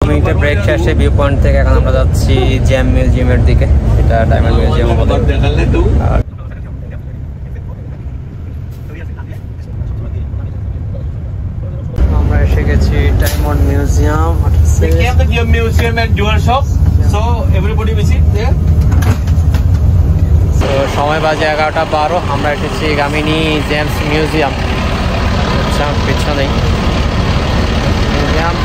মিনিটের ব্রেক শেষে view point থেকে এখন আমরা যাচ্ছি জ্যাম মিউজিয়ামের দিকে। এটা ডায়মন্ড মিউজিয়াম বলে। আমরা এসে গেছি diamond museum. Museum and jewel shop, so everybody visit there. তো সময় বাজে 11:12। আমরা এসেছি গামিনী জেমস মিউজিয়াম। আচ্ছা, পিছনেই museum.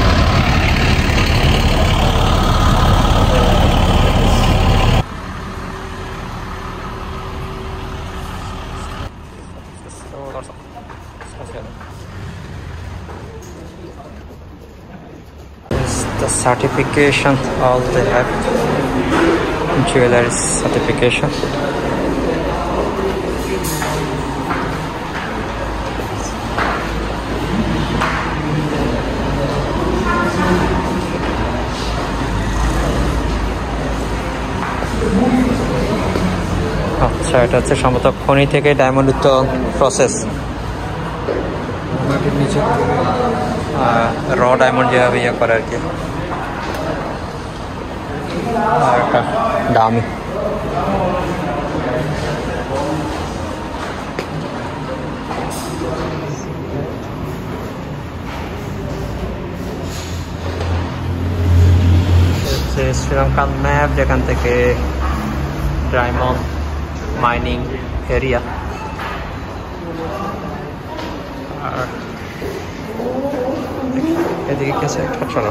The certification, all they have jewelry certification. আচ্ছা, এটা হচ্ছে সম্ভবত খনি থেকে ডায়মন্ড উত্তোলন প্রসেস। র ডায়মন্ড যেভাবে ইয়ে করে আর কি। আর একটা দামি শ্রীলঙ্কান ম্যাপ, যেখান থেকে ডায়মন্ড মাইনিং এরিয়া। আর এদিকে কি আছে? চলো।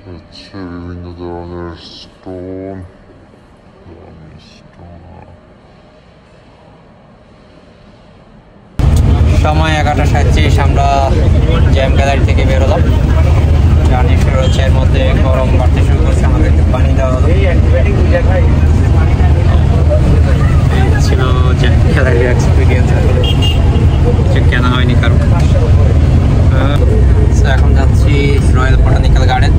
হচ্ছে বিভিন্ন ধরনের স্টোন। সময় 11:37। আমরা জ্যাম গ্যালারি থেকে বেরোলাম। জার্নি শুরু হচ্ছে, এর মধ্যে গরম বাড়তে শুরু করছে। আমাদের একটু পানি দেওয়া হলো। ছিল জ্যাম গ্যালারির এক্সপিরিয়েন্স, আসলে কিছু কেনা হয়নি কারণ। এখন যাচ্ছি রয়্যাল বোটানিক্যাল গার্ডেন।